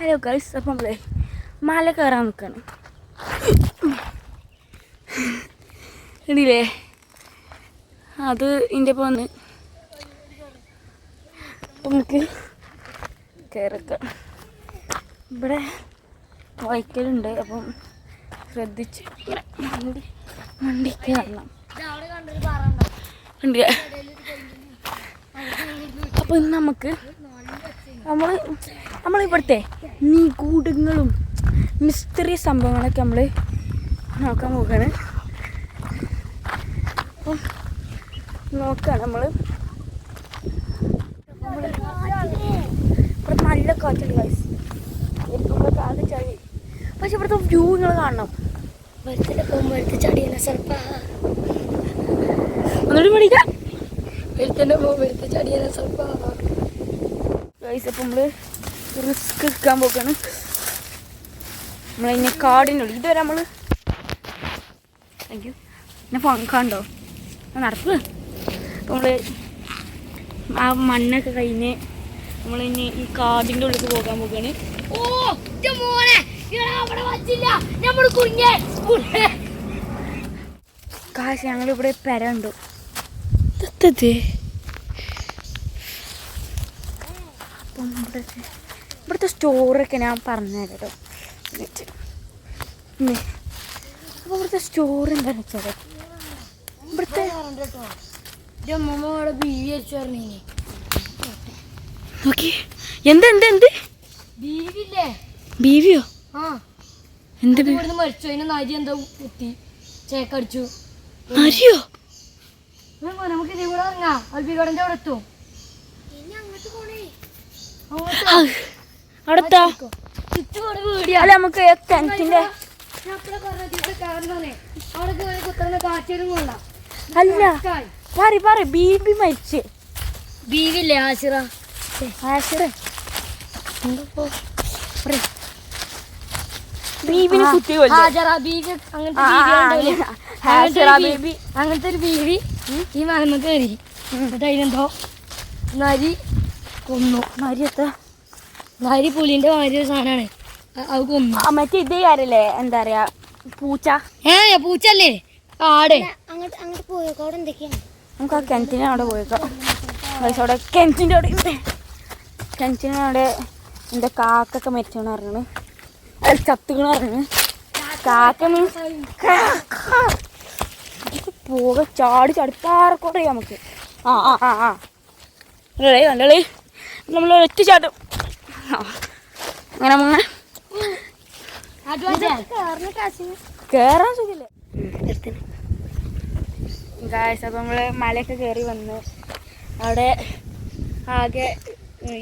Hello guys, അപ്പം നമ്മളെ മല കയറാൻ നിൽക്കുകയാണ്. ഇടില്ലേ അത് ഇതിൻ്റെ ഇപ്പോൾ വന്ന് നമുക്ക് കയറക്കാം. ഇവിടെ വൈക്കലുണ്ട്, അപ്പം ശ്രദ്ധിച്ച് വണ്ടി കയറണം. ഉണ്ട്. അപ്പോൾ ഇന്ന് നമുക്ക് നമ്മളിവിടുത്തെ നിഗൂഢങ്ങളും മിസ്റ്ററി സംഭവങ്ങളൊക്കെ നമ്മൾ നോക്കാൻ പോവുകയാണ്. അപ്പം നോക്കുകയാണ് ഇവിടെ നല്ല കാറ്റുണ്ട് ഗൈസ്. ഇരിക്കുമ്പോൾ കാല് ചളി, പക്ഷെ ഇവിടുത്തെ വ്യൂ നിങ്ങൾ കാണണം. വരുത്തിൻ്റെ ചടിയാണ് സ്വൽപ്പ ഒന്നുകൂടി പഠിക്കാം. വരുത്തിൻ്റെ വരുത്തി ചടിയാണ് സ്വൽപ്പ ഗൈസ്. അപ്പം നമ്മൾ റിസ്ക് എടുക്കാൻ പോക്കാണ്. നമ്മളതിനെ കാടിനുള്ളിൽ ഇതുവരെ നമ്മൾ താങ്ക് യു എന്നെ കണ്ടോ നടക്കുക. അപ്പോൾ നമ്മൾ ആ മണ്ണൊക്കെ കഴിഞ്ഞ് നമ്മളിനി ഈ കാടിൻ്റെ ഉള്ളിൽ പോകാൻ പോക്കാണ്. കാശ് ഞങ്ങളിവിടെ പെരണ്ടു. അപ്പം ഇവിടുത്തെ സ്റ്റോറൊക്കെ ഞാൻ പറഞ്ഞുതരാം കേട്ടോ. അപ്പോൾ ഇവിടുത്തെ സ്റ്റോർ എന്താണെന്ന് വെച്ചാൽ ഇവിടുത്തെ നോക്കി എന്ത് എന്ത് എന്ത് ബീവിയോ എന്ത് മരിച്ചു. അതിന് നരി എന്താ കുത്തി ചേക്കടിച്ചു. നരിയോ? നമുക്ക് ഇതേ കൂടെ ഇറങ്ങാം. അൽബികടന്റെ അവിടെ എത്തും. അടുത്ത അല്ല നമുക്ക് കിണറ്റിന്റെ അല്ല പറ ബീബി മരിച്ച്. ബീവില്ലേ ആശിറ ബീബിനെ കുത്തി അങ്ങനത്തെ ഒരു ബീവി ഈ മലമ്മ കയറി. എന്നിട്ട് അതിനെന്തോ നരി കൊന്നു. നരി പുലിന്റെ മാതിരി ഒരു സാധനമാണ്. അത് കൊന്നു. മറ്റേ ഇതേ കാര്യല്ലേ എന്താ പറയാ പൂച്ച. പൂച്ചല്ലേ കാട്. അങ്ങോട്ട് പോയേക്കോ. അവിടെ എന്തൊക്കെയാണ് നമുക്ക് ആ കിണറ്റിനെ അവിടെ പോയേക്കോ. അവിടെ കിണറ്റിൻ്റെ അവിടെ എൻ്റെ കാക്കൊക്കെ മരിച്ചോന്ന് പറഞ്ഞാണ്. അത് ചത്തുകണ പറഞ്ഞാണ്. കാക്ക മീൻസ് പോക ചാടി പാറക്കോട്ടെ നമുക്ക്. കണ്ടോളി നമ്മൾ ഒറ്റ ചാട്ടും. അങ്ങനെ കേറാൻ സുഖില്ലേ ഗായ്സ്. അപ്പം നമ്മൾ മലയൊക്കെ കയറി വന്നു. അവിടെ ആകെ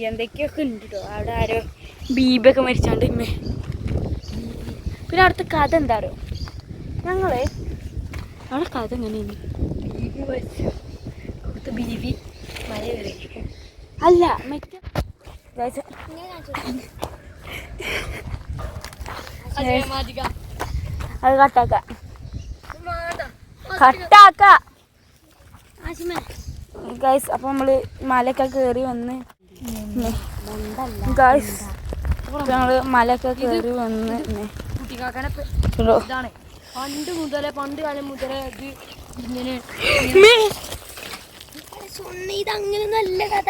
എന്തൊക്കെയൊക്കെ ഉണ്ട് കേട്ടോ. അവിടെ ആരോ ബീബൊക്കെ മരിച്ചാണ്ട് ഇമ്മേ. പിന്നെ അവിടുത്തെ കഥ എന്താ അറിയോ ഞങ്ങൾ അവിടെ കഥ എങ്ങനെയാണ് ബീബി മരിച്ചു. അവിടുത്തെ ബീബി മല കയറി അല്ല മറ്റേ അത് കട്ടാക്ക ഗൈസ്. അപ്പൊ നമ്മള് മലയൊക്കെ കയറി വന്ന് ഗൈസ് ഞങ്ങള് മലയൊക്കെ കയറി വന്ന് പണ്ട് കാലം മുതലേ ഇങ്ങനെ ഇതങ്ങനെ നല്ല കഥ.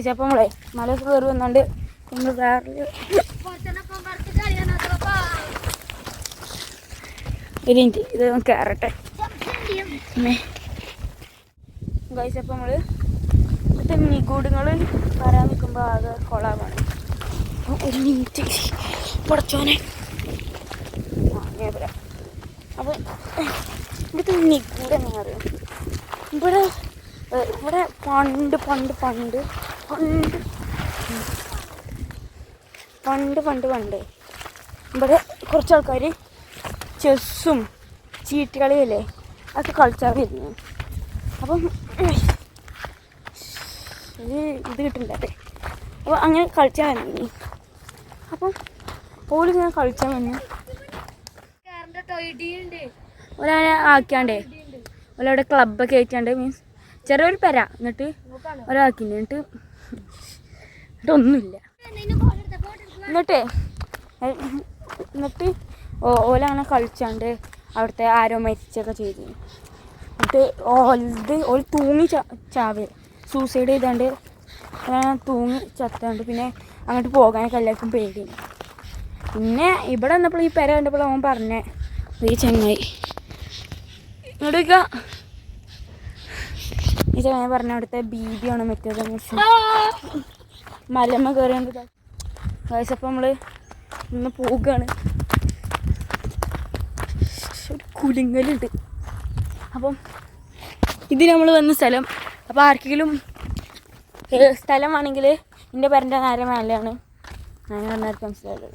അപ്പൊ നമ്മളെ മലയൊക്കെ കയറി വന്നാണ്ട് നമ്മൾ വേറെ ഇത് കയറട്ടെ ഗൈസ്. അപ്പം നമ്മൾ ഇവിടുത്തെ നിഗൂഢങ്ങൾ പറയാൻ നിൽക്കുമ്പോൾ ആകെ കൊളാവാണ്. ഒരു മിനിറ്റ് പൊടച്ചോനെ അങ്ങനെ പറയാം. അപ്പം ഇവിടുത്തെ നിഗൂഢം എങ്ങനെ അറിയാം? ഇവിടെ പണ്ട് ഇവിടെ കുറച്ച് ആൾക്കാർ ചെസ്സും ചീട്ടുകളിയല്ലേ അതൊക്കെ കളിച്ചാറിയിരുന്നു. അപ്പം ഇത് കിട്ടുന്നുണ്ടേ. അപ്പോൾ അങ്ങനെ കളിച്ചാൽ മതി. അപ്പം ഓലിങ്ങനെ കളിച്ചാൽ വന്നു ഒരാളെ ആക്കിയാണ്ടേ ഓലവിടെ ക്ലബ്ബൊക്കെ ആയിട്ടാണ്ട് മീൻസ് ചെറിയൊരു പെര എന്നിട്ട് ഒരാക്കിന് ഒന്നുമില്ല. എന്നിട്ട് ഓലങ്ങനെ കളിച്ചാണ്ട് അവിടുത്തെ ആരോ മരിച്ചൊക്കെ ചെയ്തു. എന്നിട്ട് ഓൾ തൂങ്ങി ചാവേ സൂസൈഡ് ചെയ്താണ്ട് തൂങ്ങി ചത്താണ്ട് പിന്നെ അങ്ങോട്ട് പോകാനൊക്കെ എല്ലാവർക്കും പേടി. പിന്നെ ഇവിടെ വന്നപ്പോൾ ഈ പെര കണ്ടപ്പോൾ അവൻ പറഞ്ഞേ ഈ ചങ്ങായി ഇങ്ങോട്ടേക്ക ഈ ചങ്ങായി പറഞ്ഞ അവിടുത്തെ ബീബിയാണ് മറ്റേതെന്ന് വെച്ചാൽ മലമ്മ കയറിയാണ്ട് കഴിച്ചപ്പോൾ നമ്മൾ ഇന്ന് പോവുകയാണ്. ഒരു കുലുങ്ങലുണ്ട്. അപ്പം ഇത് നമ്മൾ വന്ന സ്ഥലം. അപ്പോൾ ആർക്കെങ്കിലും സ്ഥലമാണെങ്കിൽ എൻ്റെ പേരൻ്റെ നേരെ മേലെയാണ്. അങ്ങനെ പറഞ്ഞാൽ മനസ്സിലായത്.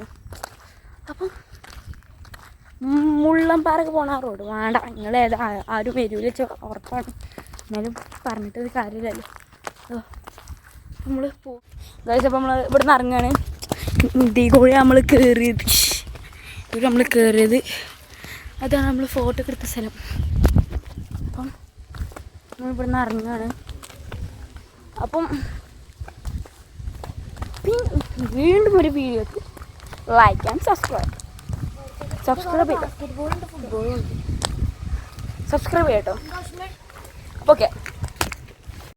അപ്പം മുള്ളംപാറക്ക് പോണ ആ റോഡ് വേണ്ട, നിങ്ങൾ ആരും വരൂല ഉറപ്പാണ്. എന്നാലും പറഞ്ഞിട്ടൊരു കാര്യമില്ലല്ലോ. നമ്മൾ പോകും കഴിച്ചപ്പോൾ നമ്മൾ ഇവിടെ നിന്ന് ഇറങ്ങുകയാണ്. ഇതികൂടെ നമ്മൾ കയറിയത് അതാണ് നമ്മൾ ഫോട്ടോ ഒക്കെ എടുത്ത സ്ഥലം. അപ്പം നമ്മൾ ഇവിടെ നിന്ന് ഇറങ്ങുകയാണ്. അപ്പം വീണ്ടും ഒരു വീഡിയോ ലൈക്ക് ആൻഡ് സബ്സ്ക്രൈബ് ചെയ്യട്ടോ. ഓക്കെ.